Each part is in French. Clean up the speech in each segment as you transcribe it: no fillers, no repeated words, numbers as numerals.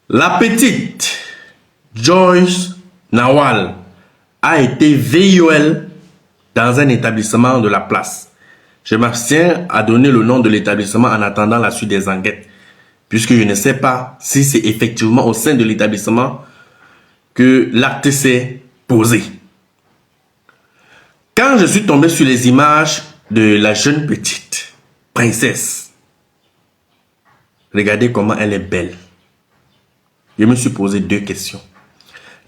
La petite Joyce Nawal a été VIOL dans un établissement de la place. Je m'abstiens à donner le nom de l'établissement en attendant la suite des enquêtes, puisque je ne sais pas si c'est effectivement au sein de l'établissement que l'acte s'est posé. Quand je suis tombé sur les images de la jeune petite princesse, regardez comment elle est belle. Je me suis posé deux questions.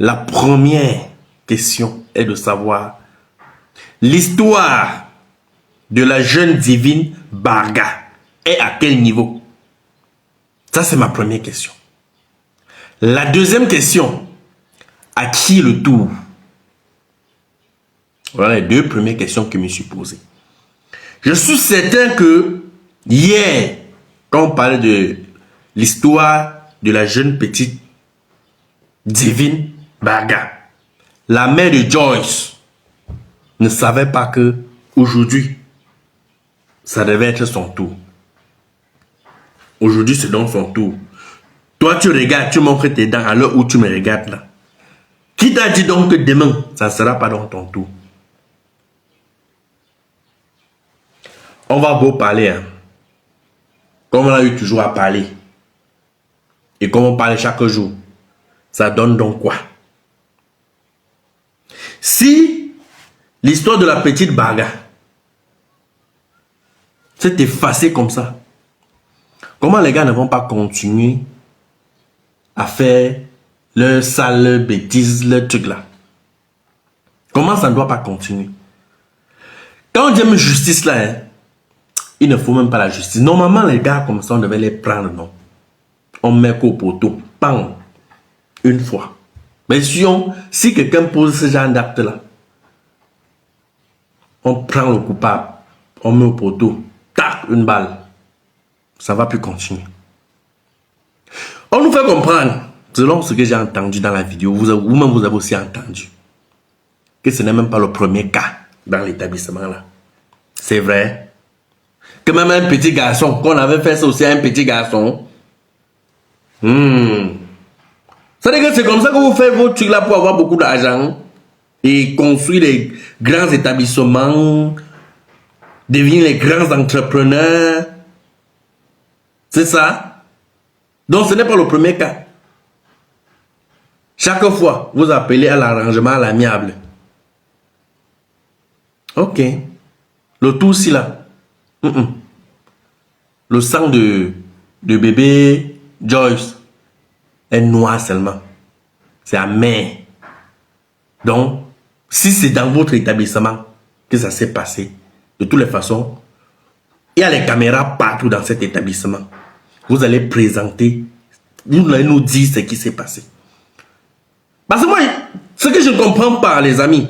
La première question est de savoir l'histoire de la jeune divine Barga est à quel niveau? Ça, c'est ma première question. La deuxième question, à qui le tour? Voilà les deux premières questions que je me suis posées. Je suis certain que hier, quand on parlait de l'histoire de la jeune petite divine Barga, la mère de Joyce ne savait pas que aujourd'hui, ça devait être son tour. Aujourd'hui, c'est donc son tour. Toi, tu regardes, tu montres tes dents à l'heure où tu me regardes là. Qui t'a dit donc que demain, ça ne sera pas dans ton tour? On va beau parler, hein. Comme on a eu toujours à parler. Et comme on parle chaque jour. Ça donne donc quoi? Si l'histoire de la petite Barga s'est effacée comme ça, comment les gars ne vont pas continuer à faire leur sale bêtise, leur truc là? Comment ça ne doit pas continuer? Quand on dit même justice là, hein, il ne faut même pas la justice. Normalement, les gars comme ça, on devait les prendre, non? On met qu'au poteau, bang, une fois. Mais si quelqu'un pose ce genre d'acte là, on prend le coupable, on met au poteau, tac, une balle. Ça ne va plus continuer. On nous fait comprendre, selon ce que j'ai entendu dans la vidéo, vous-même vous avez aussi entendu, que ce n'est même pas le premier cas dans l'établissement là. C'est vrai. Que même un petit garçon, qu'on avait fait ça aussi à un petit garçon. C'est-à-dire que c'est comme ça que vous faites vos trucs là pour avoir beaucoup d'argent et construire les grands établissements, devenir les grands entrepreneurs. C'est ça. Donc ce n'est pas le premier cas. Chaque fois, vous appelez à l'arrangement, à l'amiable. Ok. Le tout aussi là. Le sang de bébé Joyce est noir seulement. C'est amer. Donc, si c'est dans votre établissement que ça s'est passé, de toutes les façons, il y a les caméras partout dans cet établissement. Vous allez présenter, vous allez nous dire ce qui s'est passé. Parce que moi, ce que je ne comprends pas, les amis,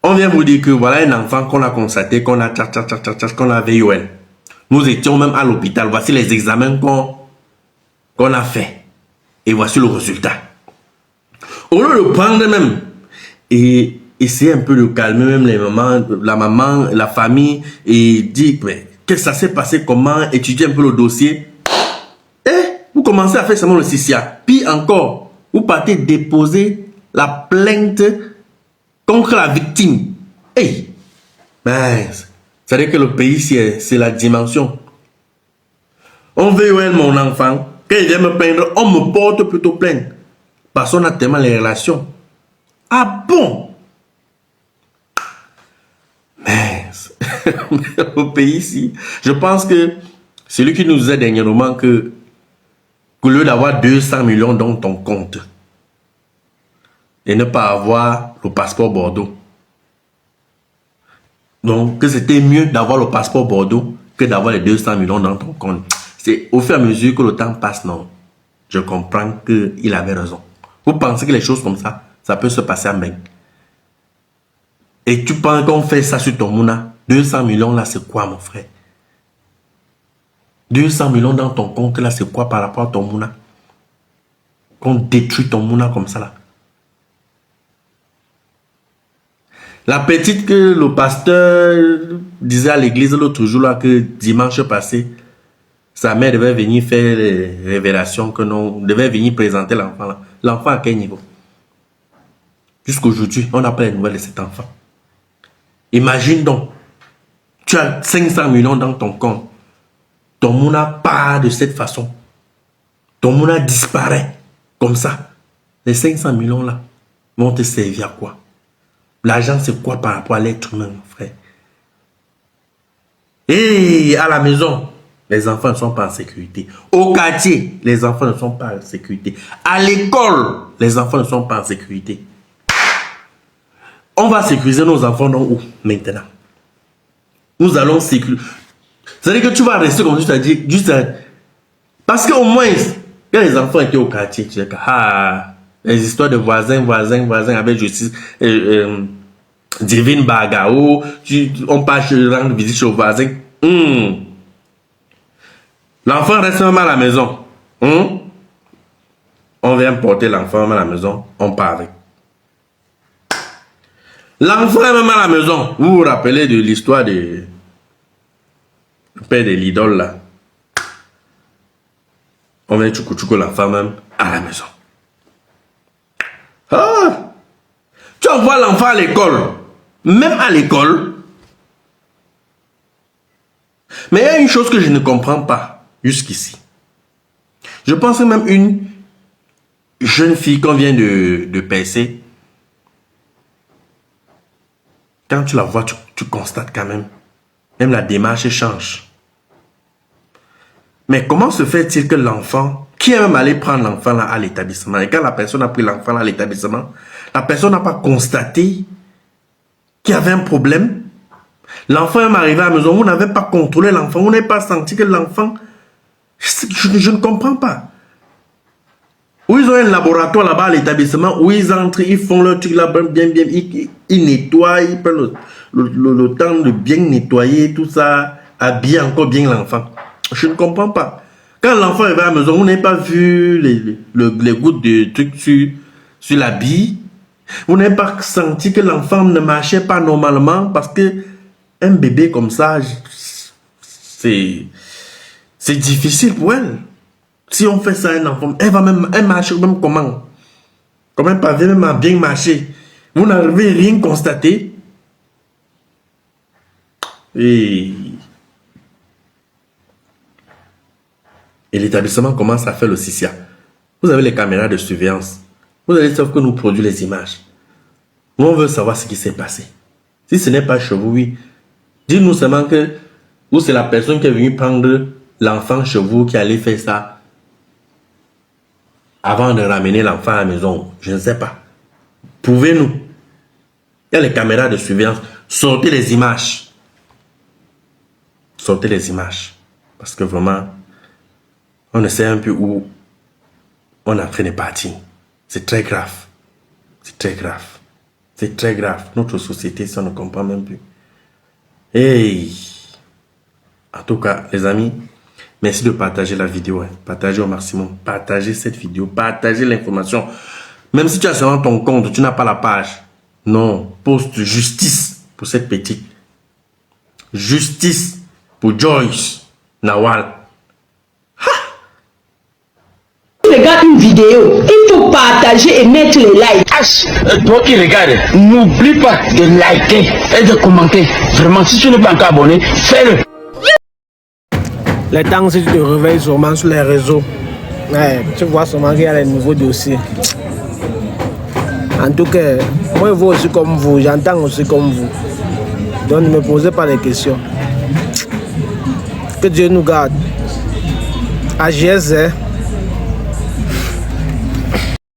on vient vous dire que voilà un enfant qu'on a constaté, qu'on a qu'on a VIOL. Nous étions même à l'hôpital. Voici les examens qu'on a fait. Et voici le résultat. Au lieu de prendre même et essayer un peu de calmer même les mamans, la maman, la famille et dire que ça s'est passé, comment, étudier un peu le dossier. Et vous commencez à faire seulement le CCA. Puis encore, vous partez déposer la plainte contre la victime. Hey, c'est-à-dire que le pays, c'est la dimension. On veut mon enfant, quand il vient me plaindre, on me porte plutôt plainte. Parce qu'on a tellement les relations. Ah bon? Mais au pays ici, je pense que celui qui nous disait dernièrement que au lieu d'avoir 200 millions dans ton compte et ne pas avoir le passeport Bordeaux, donc que c'était mieux d'avoir le passeport Bordeaux que d'avoir les 200 millions dans ton compte. C'est au fur et à mesure que le temps passe, non. Je comprends qu'il avait raison. Vous pensez que les choses comme ça, ça peut se passer à main. Et tu penses qu'on fait ça sur ton mouna? 200 millions là, c'est quoi mon frère? 200 millions dans ton compte là, c'est quoi par rapport à ton mouna? Qu'on détruit ton mouna comme ça là. La petite que le pasteur disait à l'église l'autre jour là, que dimanche passé, sa mère devait venir faire les révélations que non, devait venir présenter l'enfant là. L'enfant à quel niveau? Jusqu'aujourd'hui, on n'a pas les nouvelles de cet enfant. Imagine donc, tu as 500 millions dans ton compte. Ton mouna part de cette façon. Ton mouna disparaît comme ça. Les 500 millions là vont te servir à quoi? L'argent c'est quoi par rapport à l'être humain, mon frère? Et à la maison, les enfants ne sont pas en sécurité. Au quartier, les enfants ne sont pas en sécurité. À l'école, les enfants ne sont pas en sécurité. On va sécuriser nos enfants dans où maintenant? Nous allons sécuriser. C'est-à-dire que tu vas rester comme tu as dit, juste parce qu'au moins, quand les enfants étaient au quartier, tu sais que les histoires de voisins avec justice, divine bagao, on passe rendre visite chez le voisin. L'enfant reste même à la maison. On vient porter l'enfant à la maison, on part avec. L'enfant est même à la maison. Vous vous rappelez de l'histoire de le père de l'idole là. On vient tchoukou l'enfant même à la maison. Tu envoies l'enfant à l'école. Même à l'école. Mais il y a une chose que je ne comprends pas jusqu'ici. Je pense que même une jeune fille qu'on vient de percer, quand tu la vois, tu constates quand même la démarche change. Mais comment se fait-il que l'enfant, qui est même allé prendre l'enfant là à l'établissement, et quand la personne a pris l'enfant là à l'établissement, la personne n'a pas constaté qu'il y avait un problème? L'enfant est arrivé à la maison, vous n'avez pas contrôlé l'enfant, vous n'avez pas senti que l'enfant... Je ne comprends pas. Où ils ont un laboratoire là-bas à l'établissement, où ils entrent, ils font leur truc là-bas, bien, ils nettoient, ils prennent le temps de bien nettoyer, tout ça, habiller encore bien l'enfant. Je ne comprends pas. Quand l'enfant est à la maison, vous n'avez pas vu les gouttes de trucs sur la bille. Vous n'avez pas senti que l'enfant ne marchait pas normalement parce que un bébé comme ça, c'est difficile pour elle. Si on fait ça à un enfant, elle marche même comment? Comme un pavé, même à bien marcher. Vous n'avez rien constaté. Et l'établissement commence à faire le CICIA. Vous avez les caméras de surveillance. Vous allez savoir que nous produisons les images. Nous, on veut savoir ce qui s'est passé. Si ce n'est pas chez vous, oui. Dis-nous seulement que ou c'est la personne qui est venue prendre l'enfant chez vous qui allait faire ça avant de ramener l'enfant à la maison. Je ne sais pas. Prouvez-nous. Il y a les caméras de surveillance. Sortez les images. Sortez les images. Parce que vraiment, on ne sait un peu où on est en train de partir. C'est très grave. C'est très grave. C'est très grave. Notre société, ça ne comprend même plus. Hey! En tout cas, les amis, merci de partager la vidéo. Partagez au maximum. Partagez cette vidéo. Partagez l'information. Même si tu as seulement ton compte, tu n'as pas la page. Non. Poste justice pour cette petite. Justice pour Joyce Nawal. Regarde une vidéo, il faut partager et mettre les likes. Toi qui regardes, n'oublie pas de liker et de commenter. Vraiment, si tu n'es pas encore abonné, fais-le. Les temps, si tu te réveilles sûrement sur les réseaux, tu vois sûrement qu'il y a les nouveaux dossiers. En tout cas, moi je vois aussi comme vous, j'entends aussi comme vous. Donc ne me posez pas les questions. Que Dieu nous garde. AGS,